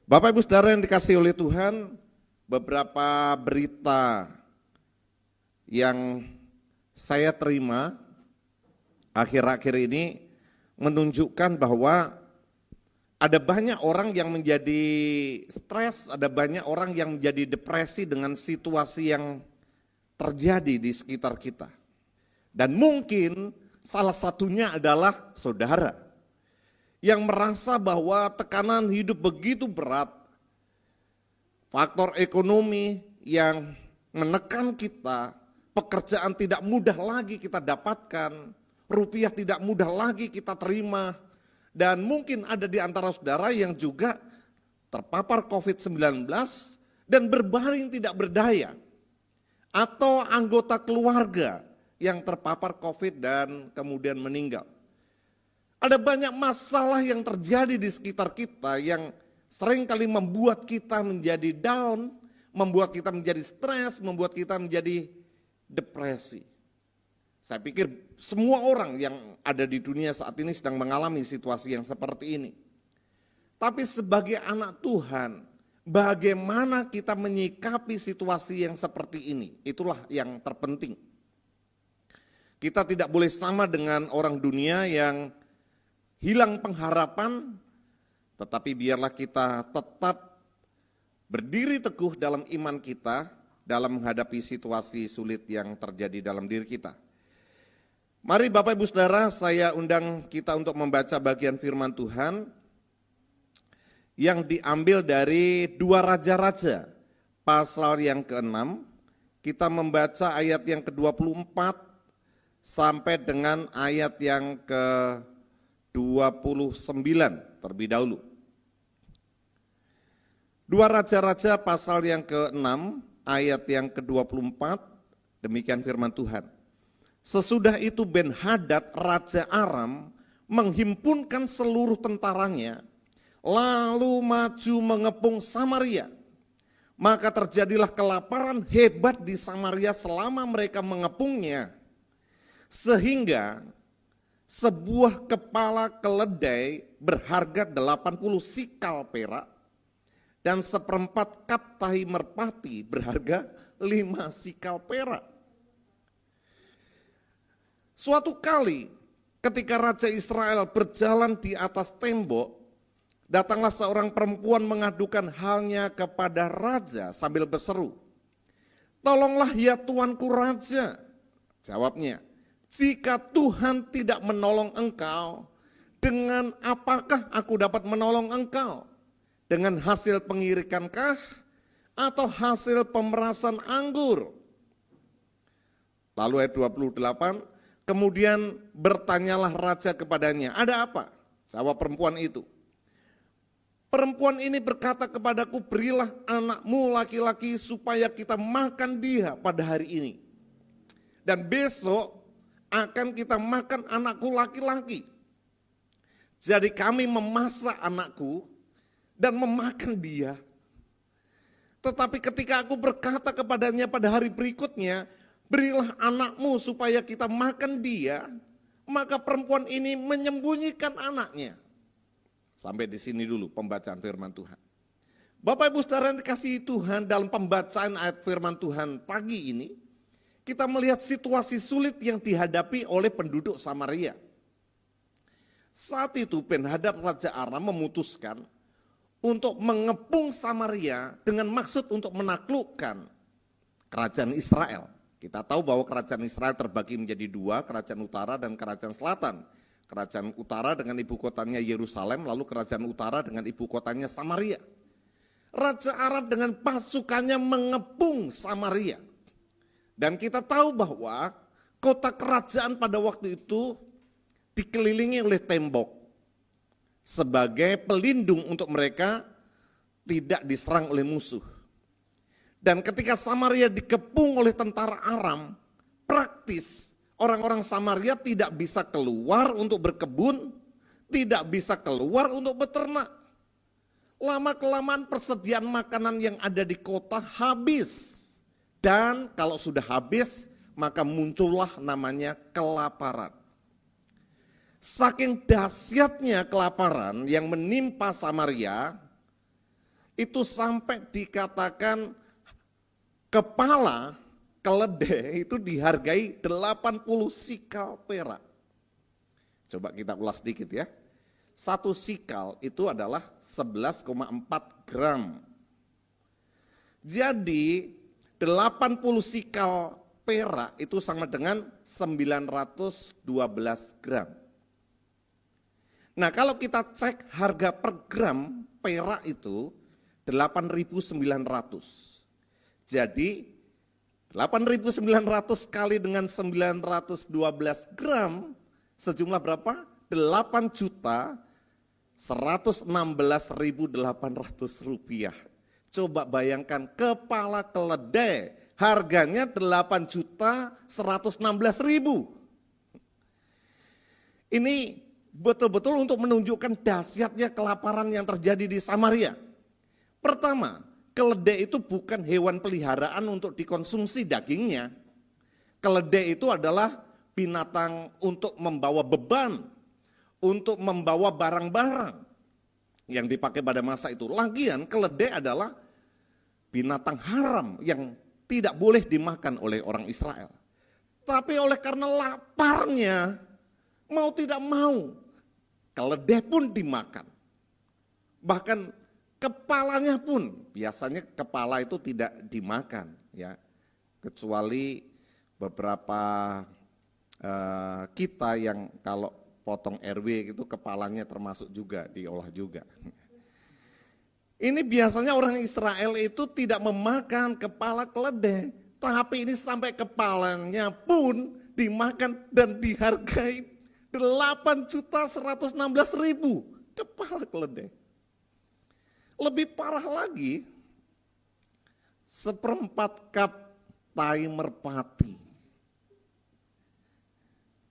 Bapak Ibu Saudara yang dikasihi oleh Tuhan, beberapa berita yang saya terima akhir-akhir ini menunjukkan bahwa ada banyak orang yang menjadi stres, ada banyak orang yang menjadi depresi dengan situasi yang terjadi di sekitar kita. Dan mungkin salah satunya adalah saudara yang merasa bahwa tekanan hidup begitu berat, faktor ekonomi yang menekan kita, pekerjaan tidak mudah lagi kita dapatkan, rupiah tidak mudah lagi kita terima, dan mungkin ada di antara saudara yang juga terpapar COVID-19 dan berbaring tidak berdaya, atau anggota keluarga yang terpapar COVID dan kemudian meninggal. Ada banyak masalah yang terjadi di sekitar kita yang seringkali membuat kita menjadi down, membuat kita menjadi stres, membuat kita menjadi depresi. Saya pikir semua orang yang ada di dunia saat ini sedang mengalami situasi yang seperti ini. Tapi sebagai anak Tuhan, bagaimana kita menyikapi situasi yang seperti ini? Itulah yang terpenting. Kita tidak boleh sama dengan orang dunia yang hilang pengharapan, tetapi biarlah kita tetap berdiri teguh dalam iman kita dalam menghadapi situasi sulit yang terjadi dalam diri kita. Mari Bapak Ibu Saudara, saya undang kita untuk membaca bagian firman Tuhan yang diambil dari 2 Raja-Raja pasal yang ke-6. Kita membaca ayat yang ke-24 sampai dengan ayat yang ke-29 terlebih dahulu. 2 Raja-Raja pasal yang ke-6 ayat yang ke-24, demikian firman Tuhan. Sesudah itu Ben-Hadad Raja Aram menghimpunkan seluruh tentaranya, lalu maju mengepung Samaria. Maka terjadilah kelaparan hebat di Samaria selama mereka mengepungnya, sehingga sebuah kepala keledai berharga 80 sikal perak dan seperempat kap tahi merpati berharga 5 sikal perak. Suatu kali ketika Raja Israel berjalan di atas tembok, datanglah seorang perempuan mengadukan halnya kepada raja sambil berseru, "Tolonglah ya tuanku raja." Jawabnya, "Jika Tuhan tidak menolong engkau, dengan apakah aku dapat menolong engkau? Dengan hasil pengirikankah atau hasil pemerasan anggur?" Lalu ayat 28, kemudian bertanyalah raja kepadanya, "Ada apa?" Jawab perempuan itu, "Perempuan ini berkata kepadaku, berilah anakmu laki-laki supaya kita makan dia pada hari ini. Dan besok akan kita makan anakku laki-laki. Jadi kami memasak anakku dan memakan dia. Tetapi ketika aku berkata kepadanya pada hari berikutnya, berilah anakmu supaya kita makan dia, maka perempuan ini menyembunyikan anaknya." Sampai di sini dulu pembacaan firman Tuhan. Bapak Ibu Saudara yang dikasihi Tuhan, dalam pembacaan ayat firman Tuhan pagi ini, kita melihat situasi sulit yang dihadapi oleh penduduk Samaria. Saat itu Ben-Hadad Raja Aram memutuskan untuk mengepung Samaria dengan maksud untuk menaklukkan kerajaan Israel. Kita tahu bahwa kerajaan Israel terbagi menjadi 2, kerajaan utara dan kerajaan selatan. Kerajaan utara dengan ibu kotanya Yerusalem, lalu kerajaan utara dengan ibu kotanya Samaria. Raja Aram dengan pasukannya mengepung Samaria. Dan kita tahu bahwa kota kerajaan pada waktu itu dikelilingi oleh tembok sebagai pelindung untuk mereka tidak diserang oleh musuh. Dan ketika Samaria dikepung oleh tentara Aram, praktis orang-orang Samaria tidak bisa keluar untuk berkebun, tidak bisa keluar untuk beternak. Lama-kelamaan persediaan makanan yang ada di kota habis. Dan kalau sudah habis, maka muncullah namanya kelaparan. Saking dahsyatnya kelaparan yang menimpa Samaria, itu sampai dikatakan kepala keledai itu dihargai 80 sikal perak. Coba kita ulas sedikit ya. 1 sikal itu adalah 11,4 gram. Jadi 80 sikal perak itu sama dengan 912 gram. Nah, kalau kita cek harga per gram perak itu 8.900. Jadi 8.900 kali dengan 912 gram sejumlah berapa? 8.116.800 rupiah. Coba bayangkan kepala keledai harganya 8.116.000. Ini betul-betul untuk menunjukkan dahsyatnya kelaparan yang terjadi di Samaria. Pertama, keledai itu bukan hewan peliharaan untuk dikonsumsi dagingnya. Keledai itu adalah binatang untuk membawa beban, untuk membawa barang-barang yang dipakai pada masa itu. Lagian keledai adalah binatang haram yang tidak boleh dimakan oleh orang Israel. Tapi oleh karena laparnya, mau tidak mau, keledai pun dimakan. Bahkan kepalanya pun, biasanya kepala itu tidak dimakan, ya, kecuali beberapa kita yang kalau potong RW gitu kepalanya termasuk juga diolah juga. Ini biasanya orang Israel itu tidak memakan kepala keledai, tapi ini sampai kepalanya pun dimakan dan dihargai 8.116.000 kepala keledai. Lebih parah lagi, 1/4 cup tai merpati.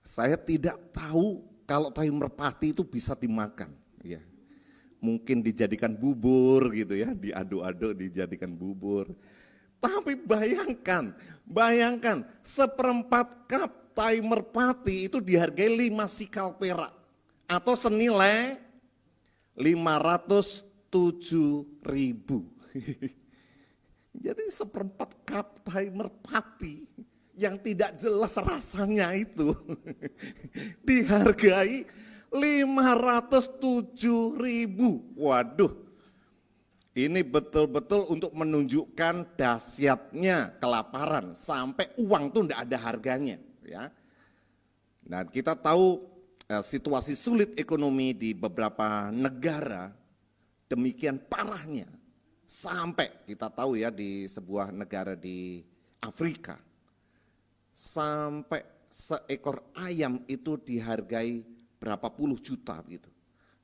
Saya tidak tahu kalau tai merpati itu bisa dimakan, ya. Mungkin dijadikan bubur gitu ya, diaduk-aduk dijadikan bubur. Tapi bayangkan 1/4 cup tai merpati itu dihargai 5 sikal perak atau senilai 507.000. Jadi 1/4 cup tai merpati yang tidak jelas rasanya itu dihargai 507.000. Waduh, ini betul-betul untuk menunjukkan dahsyatnya kelaparan sampai uang tuh tidak ada harganya, ya. Nah, kita tahu situasi sulit ekonomi di beberapa negara demikian parahnya sampai kita tahu ya di sebuah negara di Afrika sampai seekor ayam itu dihargai berapa puluh juta gitu.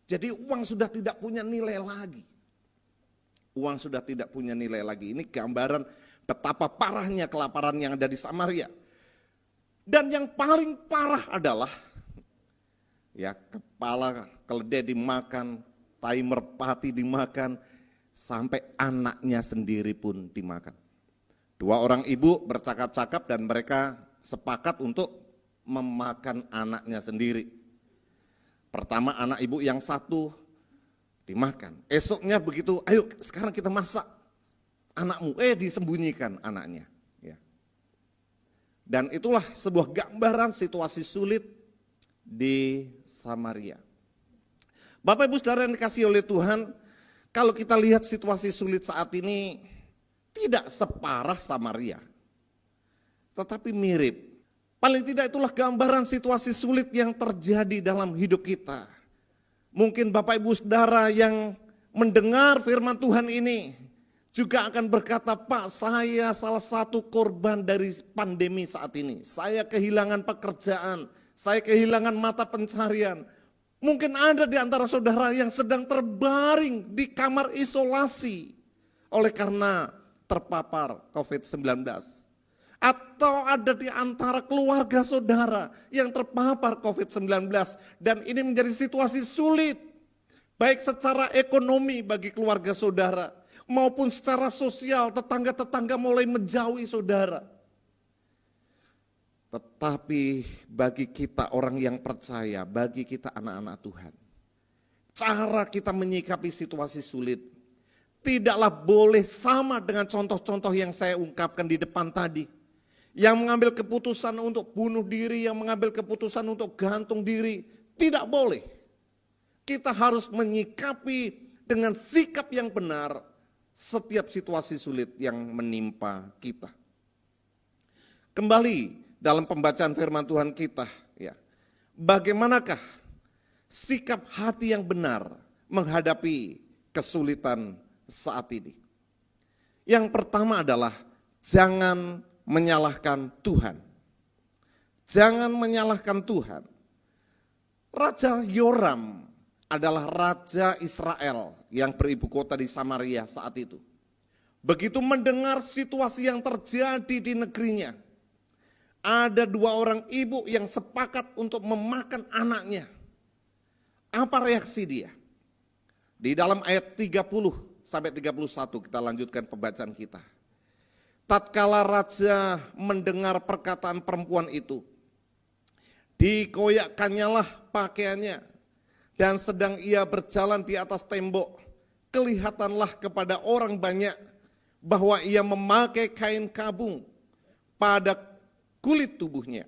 Jadi uang sudah tidak punya nilai lagi. Uang sudah tidak punya nilai lagi. Ini gambaran betapa parahnya kelaparan yang ada di Samaria. Dan yang paling parah adalah ya kepala keledai dimakan, tai merpati dimakan, sampai anaknya sendiri pun dimakan. 2 orang ibu bercakap-cakap dan mereka sepakat untuk memakan anaknya sendiri. Pertama anak ibu yang satu dimakan. Esoknya begitu, ayo sekarang kita masak anakmu, disembunyikan anaknya. Ya. Dan itulah sebuah gambaran situasi sulit di Samaria. Bapak Ibu Saudara yang dikasihi oleh Tuhan, kalau kita lihat situasi sulit saat ini tidak separah Samaria, tetapi mirip. Paling tidak itulah gambaran situasi sulit yang terjadi dalam hidup kita. Mungkin Bapak Ibu Saudara yang mendengar firman Tuhan ini juga akan berkata, Pak, saya salah satu korban dari pandemi saat ini. Saya kehilangan pekerjaan, saya kehilangan mata pencarian. Mungkin ada di antara saudara yang sedang terbaring di kamar isolasi oleh karena terpapar COVID-19. Atau ada di antara keluarga saudara yang terpapar COVID-19 dan ini menjadi situasi sulit, baik secara ekonomi bagi keluarga saudara maupun secara sosial, tetangga-tetangga mulai menjauhi saudara. Tetapi bagi kita orang yang percaya, bagi kita anak-anak Tuhan, cara kita menyikapi situasi sulit tidaklah boleh sama dengan contoh-contoh yang saya ungkapkan di depan tadi. Yang mengambil keputusan untuk bunuh diri, yang mengambil keputusan untuk gantung diri, tidak boleh. Kita harus menyikapi dengan sikap yang benar setiap situasi sulit yang menimpa kita. Kembali dalam pembacaan firman Tuhan kita, ya. Bagaimanakah sikap hati yang benar menghadapi kesulitan saat ini? Yang pertama adalah jangan menyalahkan Tuhan. Jangan menyalahkan Tuhan. Raja Yoram adalah raja Israel yang beribu kota di Samaria saat itu. Begitu mendengar situasi yang terjadi di negerinya, ada dua orang ibu yang sepakat untuk memakan anaknya. Apa reaksi dia? Di dalam ayat 30 sampai 31 kita lanjutkan pembacaan kita. Tatkala raja mendengar perkataan perempuan itu, dikoyakkannyalah pakaiannya, dan sedang ia berjalan di atas tembok, kelihatanlah kepada orang banyak bahwa ia memakai kain kabung pada kulit tubuhnya.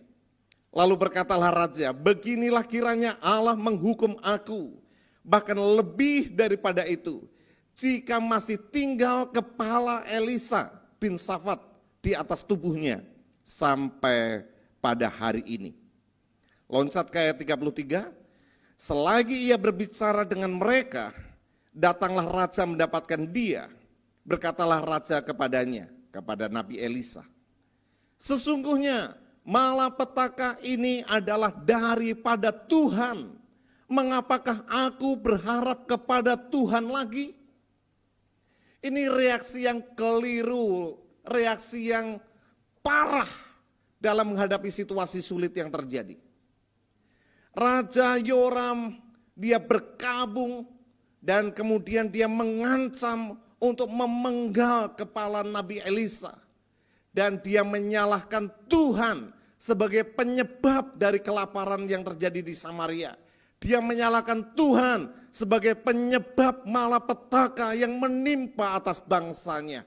Lalu berkatalah raja, beginilah kiranya Allah menghukum aku, bahkan lebih daripada itu, jika masih tinggal kepala Elisa bin Safat di atas tubuhnya sampai pada hari ini. Loncat ke ayat 33, selagi ia berbicara dengan mereka, datanglah raja mendapatkan dia. Berkatalah raja kepadanya, kepada Nabi Elisa, sesungguhnya malapetaka ini adalah daripada Tuhan. Mengapakah aku berharap kepada Tuhan lagi? Ini reaksi yang keliru, reaksi yang parah dalam menghadapi situasi sulit yang terjadi. Raja Yoram, dia berkabung dan kemudian dia mengancam untuk memenggal kepala Nabi Elisa. Dan dia menyalahkan Tuhan sebagai penyebab dari kelaparan yang terjadi di Samaria. Dia menyalahkan Tuhan sebagai penyebab malapetaka yang menimpa atas bangsanya.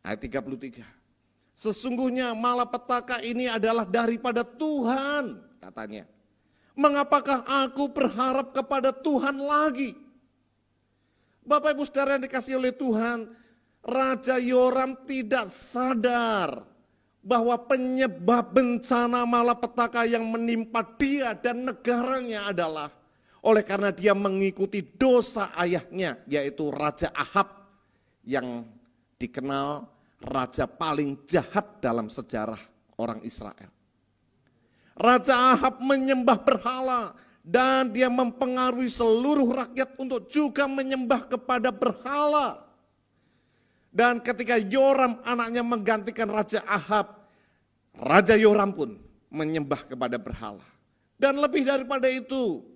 Ayat 33. Sesungguhnya malapetaka ini adalah daripada Tuhan, katanya. Mengapakah aku berharap kepada Tuhan lagi? Bapak Ibu Saudara yang dikasihi oleh Tuhan, Raja Yoram tidak sadar bahwa penyebab bencana malapetaka yang menimpa dia dan negaranya adalah oleh karena dia mengikuti dosa ayahnya, yaitu Raja Ahab yang dikenal raja paling jahat dalam sejarah orang Israel. Raja Ahab menyembah berhala dan dia mempengaruhi seluruh rakyat untuk juga menyembah kepada berhala. Dan ketika Yoram anaknya menggantikan Raja Ahab, Raja Yoram pun menyembah kepada berhala. Dan lebih daripada itu,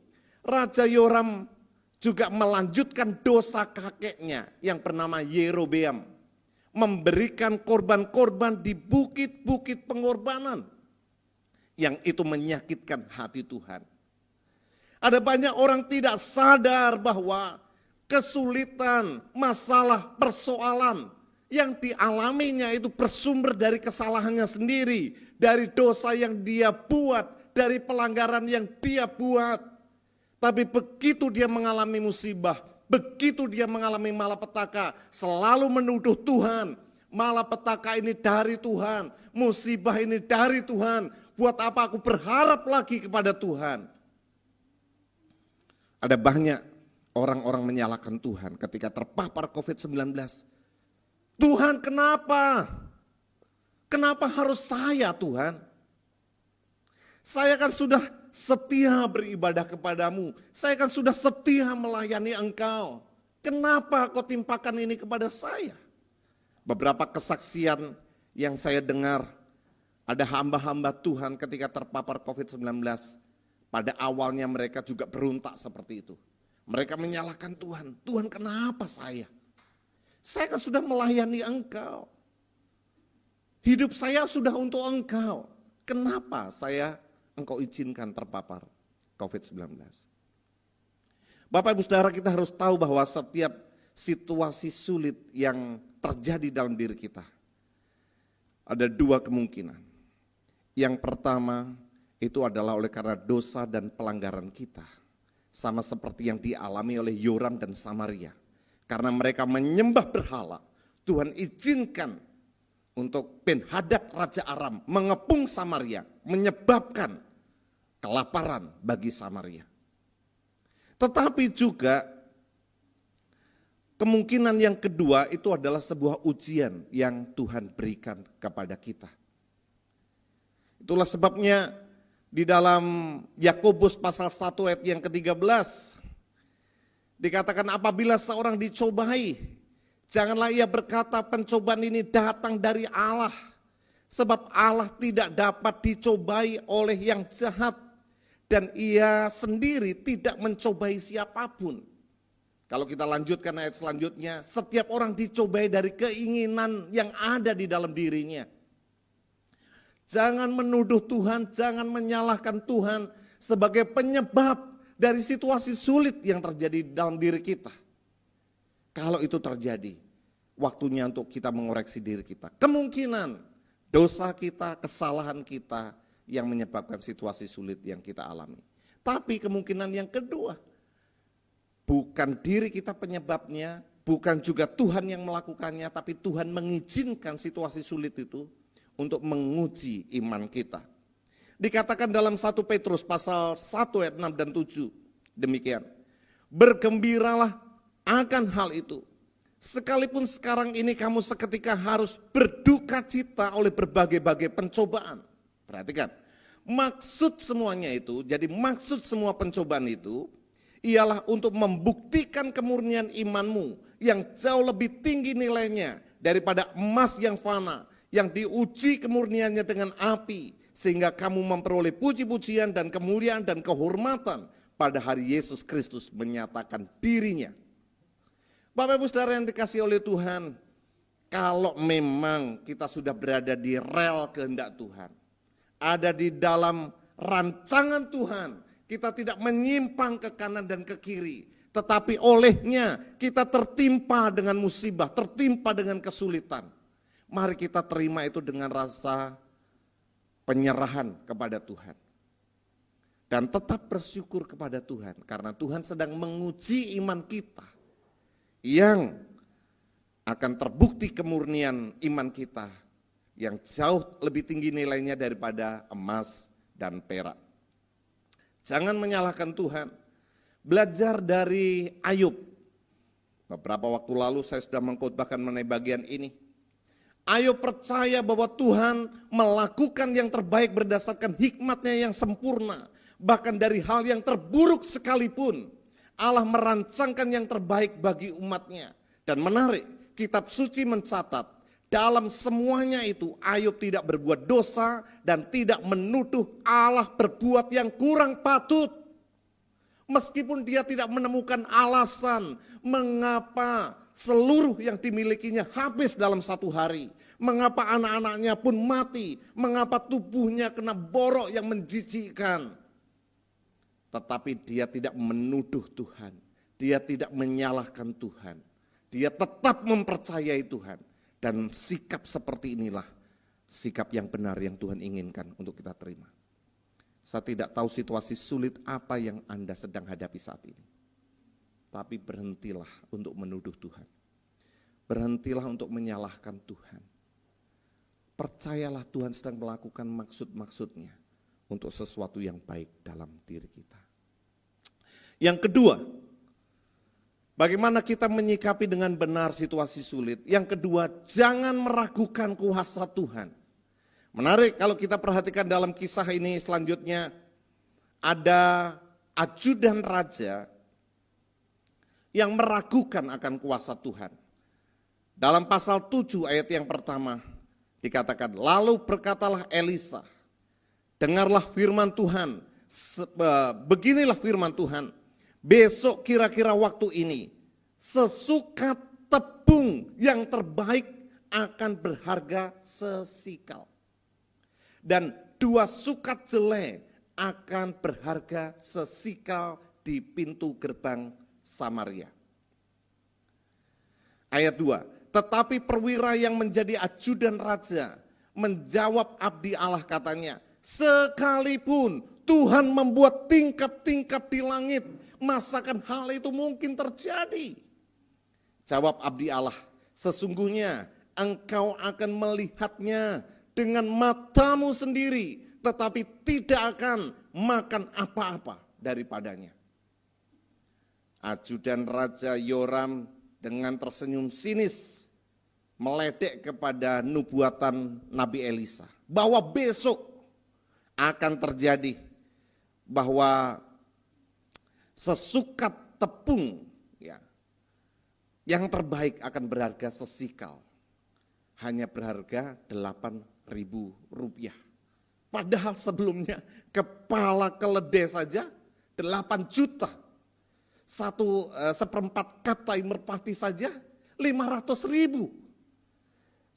Raja Yoram juga melanjutkan dosa kakeknya yang bernama Yerobeam, memberikan korban-korban di bukit-bukit pengorbanan, yang itu menyakitkan hati Tuhan. Ada banyak orang tidak sadar bahwa kesulitan, masalah, persoalan yang dialaminya itu bersumber dari kesalahannya sendiri, dari dosa yang dia buat, dari pelanggaran yang dia buat. Tapi begitu dia mengalami musibah, begitu dia mengalami malapetaka, selalu menuduh Tuhan. Malapetaka ini dari Tuhan, musibah ini dari Tuhan. Buat apa aku berharap lagi kepada Tuhan? Ada banyak orang-orang menyalahkan Tuhan ketika terpapar COVID-19. Tuhan kenapa? Kenapa harus saya Tuhan? Saya kan sudah setia beribadah kepadamu. Saya kan sudah setia melayani Engkau. Kenapa kau timpakan ini kepada saya? Beberapa kesaksian yang saya dengar, ada hamba-hamba Tuhan ketika terpapar COVID-19. Pada awalnya mereka juga berontak seperti itu. Mereka menyalahkan Tuhan. Tuhan kenapa saya? Saya kan sudah melayani Engkau. Hidup saya sudah untuk Engkau. Kenapa Engkau izinkan terpapar COVID-19? Bapak Ibu Saudara, kita harus tahu bahwa setiap situasi sulit yang terjadi dalam diri kita, ada dua kemungkinan. Yang pertama itu adalah oleh karena dosa dan pelanggaran kita, sama seperti yang dialami oleh Yoram dan Samaria. Karena mereka menyembah berhala, Tuhan izinkan untuk Ben-Hadad Raja Aram mengepung Samaria, menyebabkan kelaparan bagi Samaria. Tetapi juga kemungkinan yang kedua itu adalah sebuah ujian yang Tuhan berikan kepada kita. Itulah sebabnya di dalam Yakobus pasal 1 ayat yang ke-13 dikatakan, apabila seorang dicobai, janganlah ia berkata pencobaan ini datang dari Allah. Sebab Allah tidak dapat dicobai oleh yang jahat, dan ia sendiri tidak mencobai siapapun. Kalau kita lanjutkan ayat selanjutnya, setiap orang dicobai dari keinginan yang ada di dalam dirinya. Jangan menuduh Tuhan, jangan menyalahkan Tuhan sebagai penyebab dari situasi sulit yang terjadi dalam diri kita. Kalau itu terjadi, waktunya untuk kita mengoreksi diri kita. Kemungkinan dosa kita, kesalahan kita yang menyebabkan situasi sulit yang kita alami. Tapi kemungkinan yang kedua, bukan diri kita penyebabnya, bukan juga Tuhan yang melakukannya, tapi Tuhan mengizinkan situasi sulit itu untuk menguji iman kita. Dikatakan dalam 1 Petrus pasal 1 ayat 6 dan 7, demikian. Bergembiralah akan hal itu, sekalipun sekarang ini kamu seketika harus berduka cita oleh berbagai-bagai pencobaan. Perhatikan, maksud semuanya itu, jadi maksud semua pencobaan itu ialah untuk membuktikan kemurnian imanmu yang jauh lebih tinggi nilainya daripada emas yang fana, yang diuji kemurniannya dengan api, sehingga kamu memperoleh puji-pujian dan kemuliaan dan kehormatan pada hari Yesus Kristus menyatakan dirinya. Bapak Ibu Saudara yang dikasihi oleh Tuhan, kalau memang kita sudah berada di rel kehendak Tuhan, ada di dalam rancangan Tuhan, kita tidak menyimpang ke kanan dan ke kiri, tetapi olehnya kita tertimpa dengan musibah, tertimpa dengan kesulitan. Mari kita terima itu dengan rasa penyerahan kepada Tuhan. Dan tetap bersyukur kepada Tuhan, karena Tuhan sedang menguji iman kita, yang akan terbukti kemurnian iman kita yang jauh lebih tinggi nilainya daripada emas dan perak. Jangan menyalahkan Tuhan. Belajar dari Ayub. Beberapa waktu lalu saya sudah mengkhotbahkan mengenai bagian ini. Ayub percaya bahwa Tuhan melakukan yang terbaik berdasarkan hikmat-Nya yang sempurna. Bahkan dari hal yang terburuk sekalipun, Allah merancangkan yang terbaik bagi umat-Nya. Dan menarik, kitab suci mencatat, dalam semuanya itu Ayub tidak berbuat dosa dan tidak menuduh Allah berbuat yang kurang patut. Meskipun dia tidak menemukan alasan mengapa seluruh yang dimilikinya habis dalam satu hari. Mengapa anak-anaknya pun mati, mengapa tubuhnya kena borok yang menjijikkan. Tetapi dia tidak menuduh Tuhan, dia tidak menyalahkan Tuhan. Dia tetap mempercayai Tuhan. Dan sikap seperti inilah sikap yang benar yang Tuhan inginkan untuk kita terima. Saya tidak tahu situasi sulit apa yang Anda sedang hadapi saat ini. Tapi berhentilah untuk menuduh Tuhan. Berhentilah untuk menyalahkan Tuhan. Percayalah Tuhan sedang melakukan maksud-maksud-Nya untuk sesuatu yang baik dalam diri kita. Yang kedua, bagaimana kita menyikapi dengan benar situasi sulit? Yang kedua, jangan meragukan kuasa Tuhan. Menarik kalau kita perhatikan dalam kisah ini selanjutnya, ada ajudan raja yang meragukan akan kuasa Tuhan. Dalam pasal 7 ayat yang pertama dikatakan, lalu berkatalah Elisa, dengarlah firman Tuhan, beginilah firman Tuhan, besok kira-kira waktu ini, sesukat tepung yang terbaik akan berharga sesikal. Dan 2 sukat jelai akan berharga sesikal di pintu gerbang Samaria. Ayat 2, tetapi perwira yang menjadi ajudan raja menjawab abdi Allah katanya, sekalipun Tuhan membuat tingkap-tingkap di langit, masakan hal itu mungkin terjadi? Jawab abdi Allah, sesungguhnya engkau akan melihatnya dengan matamu sendiri, tetapi tidak akan makan apa-apa daripadanya. Ajudan Raja Yoram dengan tersenyum sinis meledek kepada nubuatan Nabi Elisa bahwa besok akan terjadi bahwa sesukat tepung ya, yang terbaik akan berharga sesikal, hanya berharga 8.000 rupiah. Padahal sebelumnya kepala keledai saja 8 juta. Seperempat kaptai merpati saja 500.000.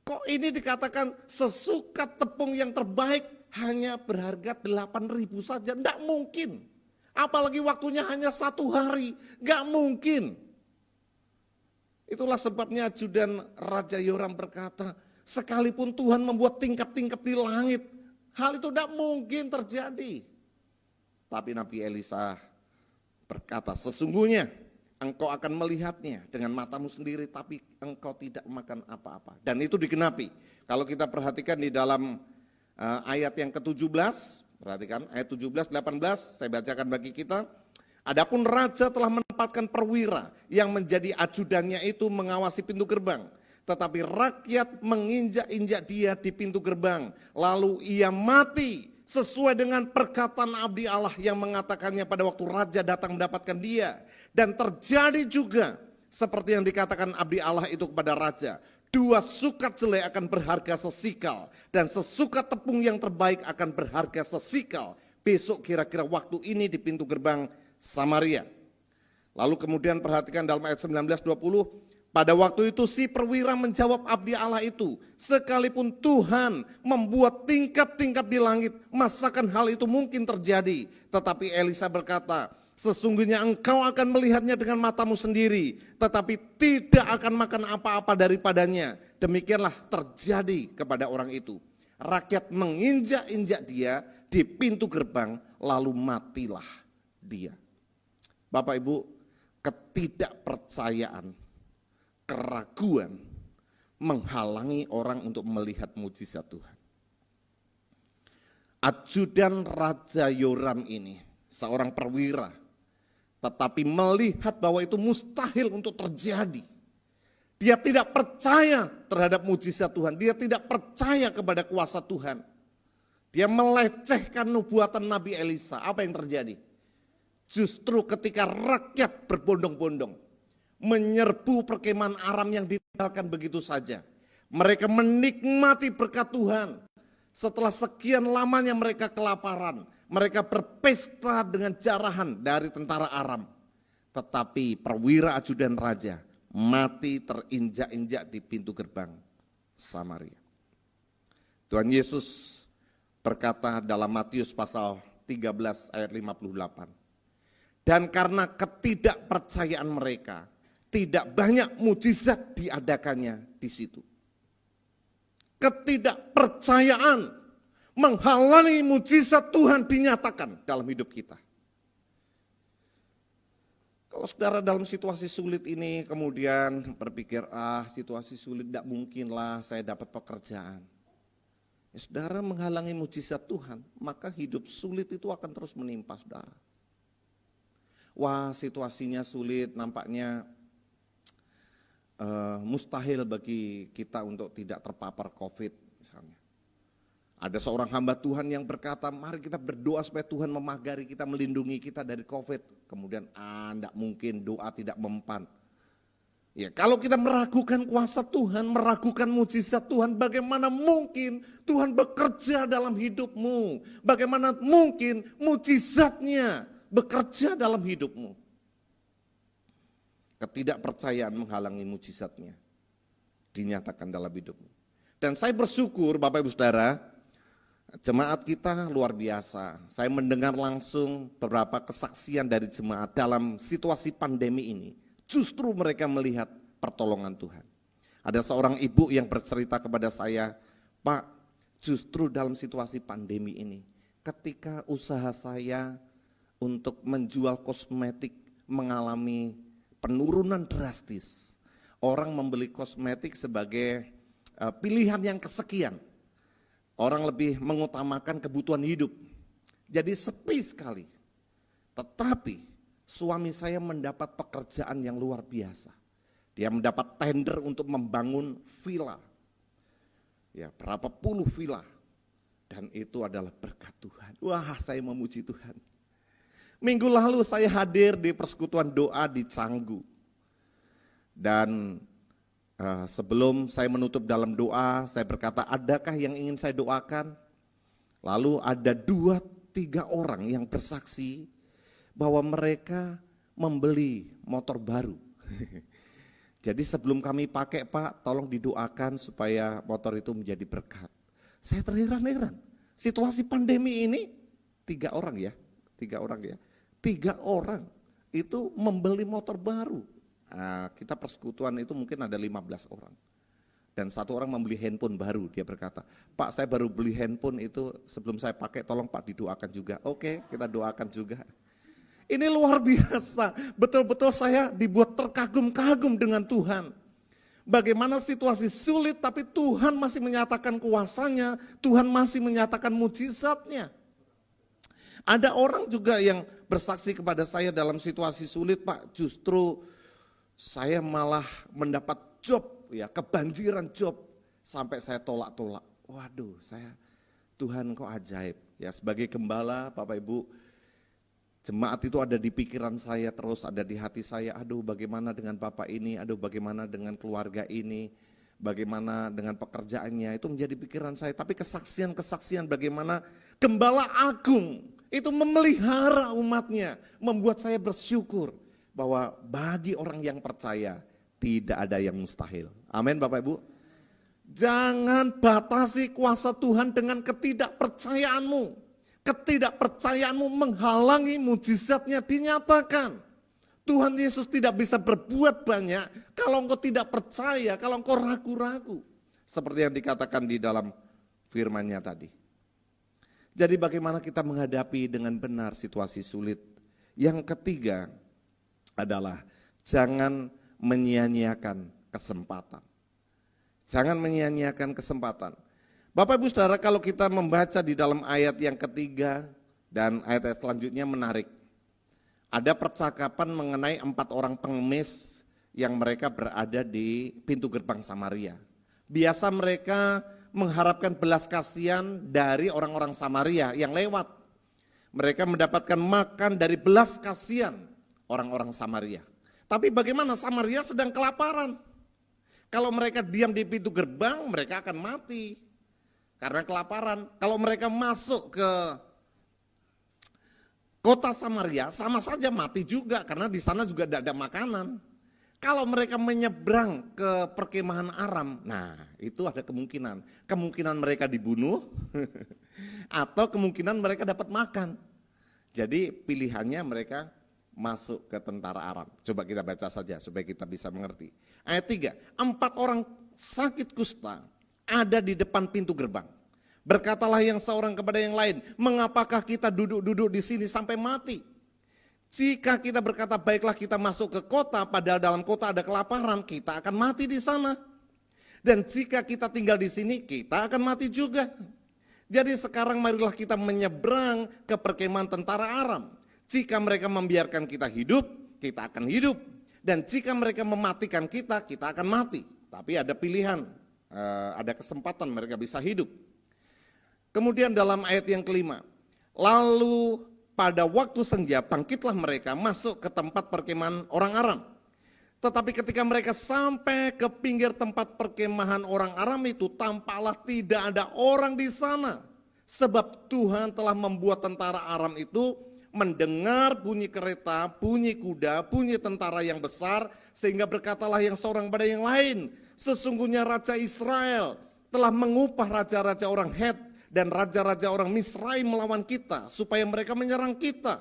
Kok ini dikatakan sesukat tepung yang terbaik hanya berharga 8.000 saja? Tidak mungkin. Apalagi waktunya hanya 1 hari, nggak mungkin. Itulah sebabnya ajudan Raja Yoram berkata, sekalipun Tuhan membuat tingkap-tingkap di langit, hal itu tidak mungkin terjadi. Tapi Nabi Elisa berkata, sesungguhnya engkau akan melihatnya dengan matamu sendiri, tapi engkau tidak makan apa-apa. Dan itu digenapi. Kalau kita perhatikan di dalam ayat yang ke-17, perhatikan ayat 17, 18, saya bacakan bagi kita. Adapun raja telah menempatkan perwira yang menjadi ajudannya itu mengawasi pintu gerbang. Tetapi rakyat menginjak-injak dia di pintu gerbang. Lalu ia mati sesuai dengan perkataan abdi Allah yang mengatakannya pada waktu raja datang mendapatkan dia. Dan terjadi juga seperti yang dikatakan abdi Allah itu kepada raja. 2 sukat jelai akan berharga sesikal, dan sesukat tepung yang terbaik akan berharga sesikal. Besok kira-kira waktu ini di pintu gerbang Samaria. Lalu kemudian perhatikan dalam ayat 19-20. Pada waktu itu si perwira menjawab abdi Allah itu, sekalipun Tuhan membuat tingkap-tingkap di langit, masakan hal itu mungkin terjadi? Tetapi Elisa berkata, sesungguhnya engkau akan melihatnya dengan matamu sendiri, tetapi tidak akan makan apa-apa daripadanya. Demikianlah terjadi kepada orang itu. Rakyat menginjak-injak dia di pintu gerbang, lalu matilah dia. Bapak Ibu, ketidakpercayaan, keraguan menghalangi orang untuk melihat mujizat Tuhan. Ajudan Raja Yoram ini seorang perwira, tetapi melihat bahwa itu mustahil untuk terjadi. Dia tidak percaya terhadap mujizat Tuhan, dia tidak percaya kepada kuasa Tuhan. Dia melecehkan nubuatan Nabi Elisa. Apa yang terjadi? Justru ketika rakyat berbondong-bondong menyerbu perkemahan Aram yang ditinggalkan begitu saja, mereka menikmati berkat Tuhan. Setelah sekian lamanya mereka kelaparan, mereka berpesta dengan jarahan dari tentara Aram. Tetapi perwira ajudan raja mati terinjak-injak di pintu gerbang Samaria. Tuhan Yesus berkata dalam Matius pasal 13 ayat 58. Dan karena ketidakpercayaan mereka, tidak banyak mujizat diadakannya di situ. Ketidakpercayaan menghalangi mujizat Tuhan dinyatakan dalam hidup kita. Kalau saudara dalam situasi sulit ini kemudian berpikir, situasi sulit tidak mungkin lah saya dapat pekerjaan. Ya, saudara menghalangi mujizat Tuhan, maka hidup sulit itu akan terus menimpa saudara. Wah, situasinya sulit, nampaknya mustahil bagi kita untuk tidak terpapar COVID misalnya. Ada seorang hamba Tuhan yang berkata, mari kita berdoa supaya Tuhan memagari kita, melindungi kita dari COVID. Kemudian, tidak mungkin, doa tidak mempan. Ya, kalau kita meragukan kuasa Tuhan, meragukan mujizat Tuhan, bagaimana mungkin Tuhan bekerja dalam hidupmu? Bagaimana mungkin mujizatnya bekerja dalam hidupmu? Ketidakpercayaan menghalangi mujizatnya dinyatakan dalam hidupmu. Dan saya bersyukur Bapak Ibu Saudara, jemaat kita luar biasa. Saya mendengar langsung beberapa kesaksian dari jemaat dalam situasi pandemi ini. Justru mereka melihat pertolongan Tuhan. Ada seorang ibu yang bercerita kepada saya, Pak, justru dalam situasi pandemi ini, ketika usaha saya untuk menjual kosmetik mengalami penurunan drastis, orang membeli kosmetik sebagai pilihan yang kesekian. Orang lebih mengutamakan kebutuhan hidup. Jadi sepi sekali. Tetapi suami saya mendapat pekerjaan yang luar biasa. Dia mendapat tender untuk membangun villa. Ya, berapa puluh villa. Dan itu adalah berkat Tuhan. Wah, saya memuji Tuhan. Minggu lalu saya hadir di persekutuan doa di Canggu. Dan sebelum saya menutup dalam doa, saya berkata, adakah yang ingin saya doakan? Lalu ada 2-3 orang yang bersaksi bahwa mereka membeli motor baru. Jadi sebelum kami pakai, Pak, tolong didoakan supaya motor itu menjadi berkat. Saya terheran-heran, situasi pandemi ini 3 orang ya, 3 orang itu membeli motor baru. Nah, kita persekutuan itu mungkin ada 15 orang. Dan 1 orang membeli handphone baru, dia berkata, Pak, saya baru beli handphone itu, sebelum saya pakai tolong Pak didoakan juga. Oke, kita doakan juga. Ini luar biasa, betul-betul saya dibuat terkagum-kagum dengan Tuhan. Bagaimana situasi sulit tapi Tuhan masih menyatakan kuasanya, Tuhan masih menyatakan mujizatnya. Ada orang juga yang bersaksi kepada saya dalam situasi sulit, Pak, justru saya malah mendapat job, ya kebanjiran job, sampai saya tolak-tolak. Waduh, Tuhan kok ajaib. Ya sebagai gembala, Bapak Ibu, jemaat itu ada di pikiran saya terus, ada di hati saya. Aduh, bagaimana dengan Bapak ini? Aduh, bagaimana dengan keluarga ini? Bagaimana dengan pekerjaannya? Itu menjadi pikiran saya. Tapi kesaksian-kesaksian bagaimana Gembala Agung itu memelihara umatnya, membuat saya bersyukur bahwa bagi orang yang percaya tidak ada yang mustahil. Amin Bapak Ibu. Jangan batasi kuasa Tuhan dengan ketidakpercayaanmu. Ketidakpercayaanmu menghalangi mujizatnya dinyatakan. Tuhan Yesus tidak bisa berbuat banyak kalau engkau tidak percaya, kalau engkau ragu-ragu. Seperti yang dikatakan di dalam firman-Nya tadi. Jadi bagaimana kita menghadapi dengan benar situasi sulit. Yang ketiga adalah jangan menyia-nyiakan kesempatan. Jangan menyia-nyiakan kesempatan. Bapak Ibu Saudara, kalau kita membaca di dalam ayat yang ketiga dan ayat-ayat selanjutnya menarik. Ada percakapan mengenai 4 orang pengemis yang mereka berada di pintu gerbang Samaria. Biasa mereka mengharapkan belas kasihan dari orang-orang Samaria yang lewat. Mereka mendapatkan makan dari belas kasihan orang-orang Samaria. Tapi bagaimana Samaria sedang kelaparan? Kalau mereka diam di pintu gerbang, mereka akan mati karena kelaparan. Kalau mereka masuk ke kota Samaria, sama saja mati juga karena di sana juga tidak ada makanan. Kalau mereka menyeberang ke perkemahan Aram, nah itu ada kemungkinan mereka dibunuh atau kemungkinan mereka dapat makan. Jadi pilihannya mereka masuk ke tentara Aram. Coba kita baca saja supaya kita bisa mengerti. Ayat 3, 4 orang sakit kusta ada di depan pintu gerbang. Berkatalah yang seorang kepada yang lain, mengapakah kita duduk-duduk di sini sampai mati? Jika kita berkata baiklah kita masuk ke kota, padahal dalam kota ada kelaparan, kita akan mati di sana. Dan jika kita tinggal di sini, kita akan mati juga. Jadi sekarang marilah kita menyeberang ke perkemahan tentara Aram. Jika mereka membiarkan kita hidup, kita akan hidup. Dan jika mereka mematikan kita, kita akan mati. Tapi ada pilihan, ada kesempatan mereka bisa hidup. Kemudian dalam ayat yang kelima, lalu pada waktu senja bangkitlah mereka masuk ke tempat perkemahan orang Aram. Tetapi ketika mereka sampai ke pinggir tempat perkemahan orang Aram itu, tampaklah tidak ada orang di sana. Sebab Tuhan telah membuat tentara Aram itu mendengar bunyi kereta, bunyi kuda, bunyi tentara yang besar, sehingga berkatalah yang seorang pada yang lain, sesungguhnya Raja Israel telah mengupah raja-raja orang Het dan raja-raja orang Misraim melawan kita, supaya mereka menyerang kita.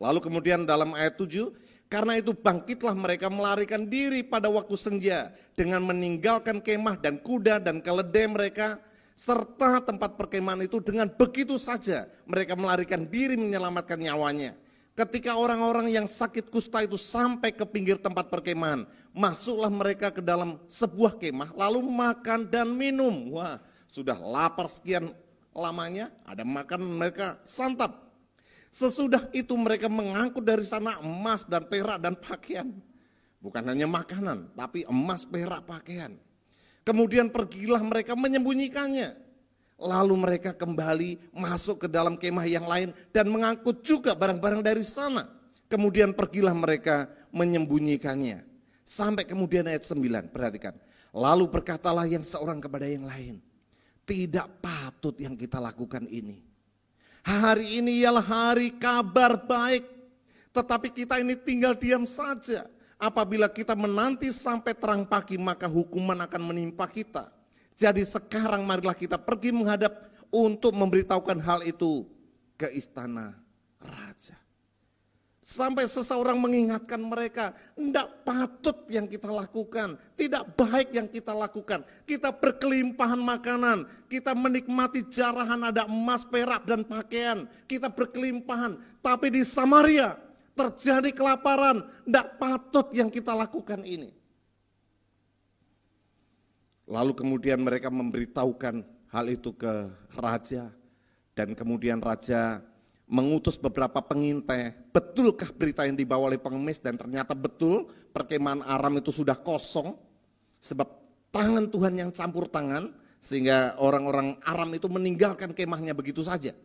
Lalu kemudian dalam ayat 7, Karena itu bangkitlah mereka melarikan diri pada waktu senja dengan meninggalkan kemah dan kuda dan keledai mereka serta tempat perkemahan itu. Dengan begitu saja mereka melarikan diri menyelamatkan nyawanya. Ketika orang-orang yang sakit kusta itu sampai ke pinggir tempat perkemahan, masuklah mereka ke dalam sebuah kemah lalu makan dan minum. Wah, sudah lapar sekian lamanya, ada makan, mereka santap. Sesudah itu mereka mengangkut dari sana emas dan perak dan pakaian. Bukan hanya makanan, tapi emas, perak, pakaian. Kemudian pergilah mereka menyembunyikannya. Lalu mereka kembali masuk ke dalam kemah yang lain dan mengangkut juga barang-barang dari sana. Kemudian pergilah mereka menyembunyikannya. Sampai kemudian ayat 9, perhatikan. Lalu berkatalah yang seorang kepada yang lain, tidak patut yang kita lakukan ini. Hari ini ialah hari kabar baik, tetapi kita ini tinggal diam saja. Apabila kita menanti sampai terang pagi, maka hukuman akan menimpa kita. Jadi sekarang marilah kita pergi menghadap untuk memberitahukan hal itu ke istana raja. Sampai seseorang mengingatkan mereka, tidak patut yang kita lakukan, tidak baik yang kita lakukan. Kita berkelimpahan makanan, kita menikmati jarahan ada emas, perak dan pakaian. Kita berkelimpahan, tapi di Samaria terjadi kelaparan, tidak patut yang kita lakukan ini. Lalu kemudian mereka memberitahukan hal itu ke raja, dan kemudian raja mengutus beberapa pengintai. Betulkah berita yang dibawa oleh pengemis? Dan ternyata betul, perkemahan Aram itu sudah kosong, sebab tangan Tuhan yang campur tangan, sehingga orang-orang Aram itu meninggalkan kemahnya begitu saja.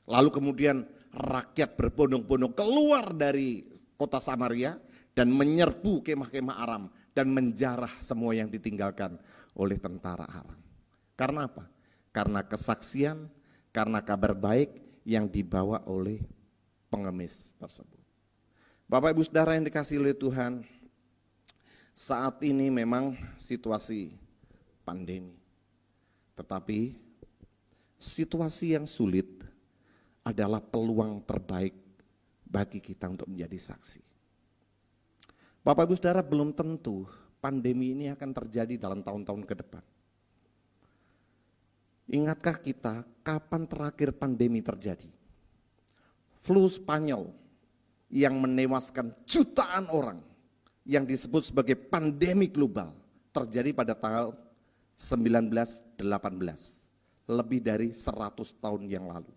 Lalu kemudian rakyat berbondong-bondong keluar dari kota Samaria dan menyerbu kemah-kemah Aram dan menjarah semua yang ditinggalkan oleh tentara Aram. Karena apa? Karena kesaksian, karena kabar baik yang dibawa oleh pengemis tersebut. Bapak Ibu Saudara yang dikasihi oleh Tuhan, saat ini memang situasi pandemi. Tetapi situasi yang sulit adalah peluang terbaik bagi kita untuk menjadi saksi. Bapak Ibu Saudara, belum tentu pandemi ini akan terjadi dalam tahun-tahun ke depan. Ingatkah kita kapan terakhir pandemi terjadi? Flu Spanyol yang menewaskan jutaan orang yang disebut sebagai pandemi global terjadi pada tahun 1918, lebih dari 100 tahun yang lalu.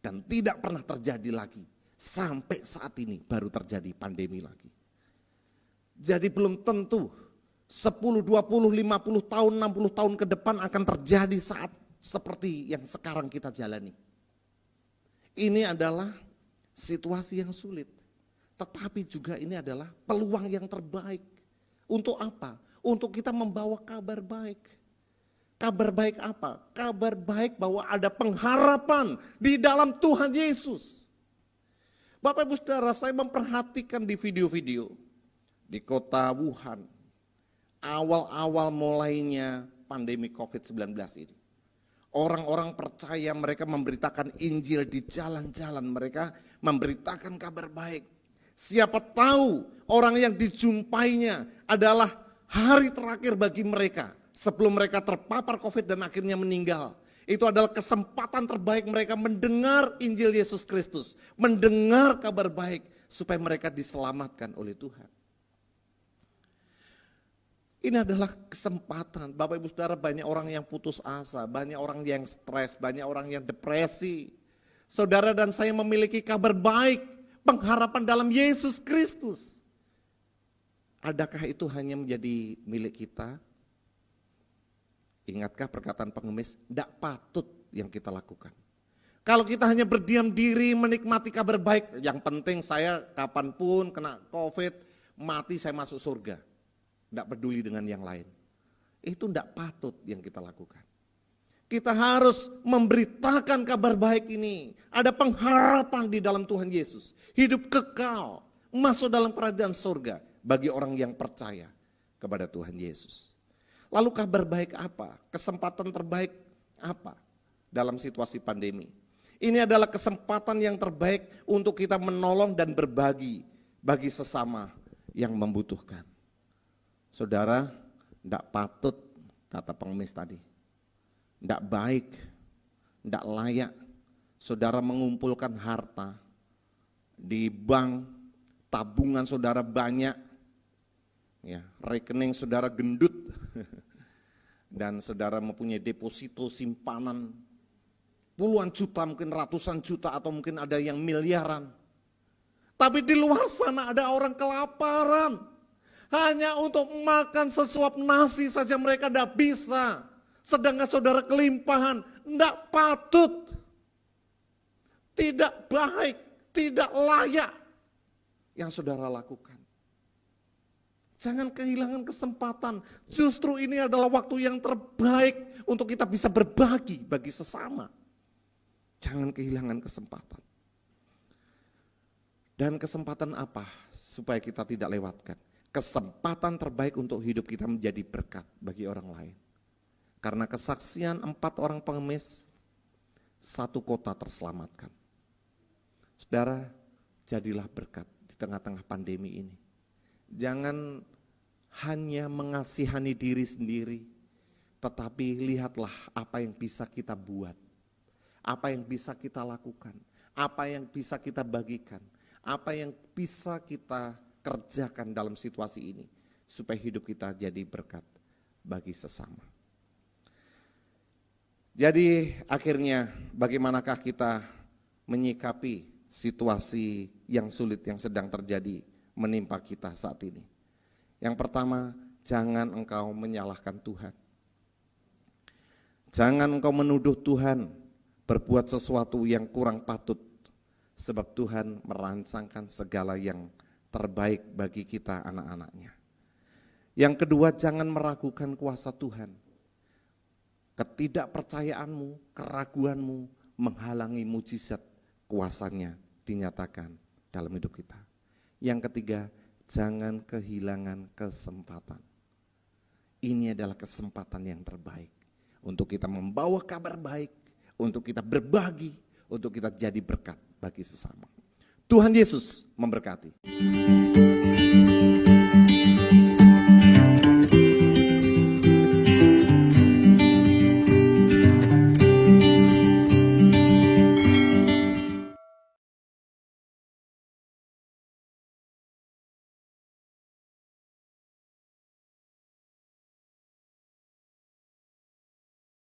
Dan tidak pernah terjadi lagi, sampai saat ini baru terjadi pandemi lagi. Jadi belum tentu 10, 20, 50 tahun, 60 tahun ke depan akan terjadi saat seperti yang sekarang kita jalani. Ini adalah situasi yang sulit, tetapi juga ini adalah peluang yang terbaik. Untuk apa? Untuk kita membawa kabar baik. Kabar baik apa? Kabar baik bahwa ada pengharapan di dalam Tuhan Yesus. Bapak Ibu Saudara, saya memperhatikan di video-video di kota Wuhan, awal-awal mulainya pandemi COVID-19 ini. Orang-orang percaya, mereka memberitakan Injil di jalan-jalan, mereka memberitakan kabar baik. Siapa tahu orang yang dijumpainya adalah hari terakhir bagi mereka sebelum mereka terpapar COVID dan akhirnya meninggal. Itu adalah kesempatan terbaik mereka mendengar Injil Yesus Kristus, mendengar kabar baik supaya mereka diselamatkan oleh Tuhan. Ini adalah kesempatan. Bapak Ibu Saudara, banyak orang yang putus asa, banyak orang yang stres, banyak orang yang depresi. Saudara dan saya memiliki kabar baik, pengharapan dalam Yesus Kristus. Adakah itu hanya menjadi milik kita? Ingatkah perkataan pengemis? Tidak patut yang kita lakukan. Kalau kita hanya berdiam diri menikmati kabar baik, yang penting saya kapanpun kena COVID, mati saya masuk surga. Tidak peduli dengan yang lain. Itu tidak patut yang kita lakukan. Kita harus memberitakan kabar baik ini. Ada pengharapan di dalam Tuhan Yesus. Hidup kekal, masuk dalam kerajaan surga bagi orang yang percaya kepada Tuhan Yesus. Lalu kabar baik apa? Kesempatan terbaik apa dalam situasi pandemi? Ini adalah kesempatan yang terbaik untuk kita menolong dan berbagi bagi sesama yang membutuhkan. Saudara, tidak patut, kata pengemis tadi, tidak baik, tidak layak saudara mengumpulkan harta di bank, tabungan saudara banyak, ya, rekening saudara gendut, dan saudara mempunyai deposito simpanan puluhan juta, mungkin ratusan juta, atau mungkin ada yang miliaran. Tapi di luar sana ada orang kelaparan, hanya untuk makan sesuap nasi saja mereka tidak bisa. Sedangkan saudara kelimpahan, tidak patut, tidak baik, tidak layak yang saudara lakukan. Jangan kehilangan kesempatan, justru ini adalah waktu yang terbaik untuk kita bisa berbagi bagi sesama. Jangan kehilangan kesempatan. Dan kesempatan apa supaya kita tidak lewatkan? Kesempatan terbaik untuk hidup kita menjadi berkat bagi orang lain. Karena kesaksian 4 orang pengemis, 1 kota terselamatkan. Saudara, jadilah berkat di tengah-tengah pandemi ini. Jangan hanya mengasihani diri sendiri, tetapi lihatlah apa yang bisa kita buat, apa yang bisa kita lakukan, apa yang bisa kita bagikan, apa yang bisa kita kerjakan dalam situasi ini, supaya hidup kita jadi berkat bagi sesama. Jadi akhirnya bagaimanakah kita menyikapi situasi yang sulit yang sedang terjadi menimpa kita saat ini? Yang pertama, jangan engkau menyalahkan Tuhan. Jangan engkau menuduh Tuhan berbuat sesuatu yang kurang patut, sebab Tuhan merancangkan segala yang terbaik bagi kita anak-anaknya. Yang kedua, jangan meragukan kuasa Tuhan. Ketidakpercayaanmu, keraguanmu menghalangi mujizat kuasanya dinyatakan dalam hidup kita. Yang ketiga, jangan kehilangan kesempatan. Ini adalah kesempatan yang terbaik untuk kita membawa kabar baik, untuk kita berbagi, untuk kita jadi berkat bagi sesama. Tuhan Yesus memberkati.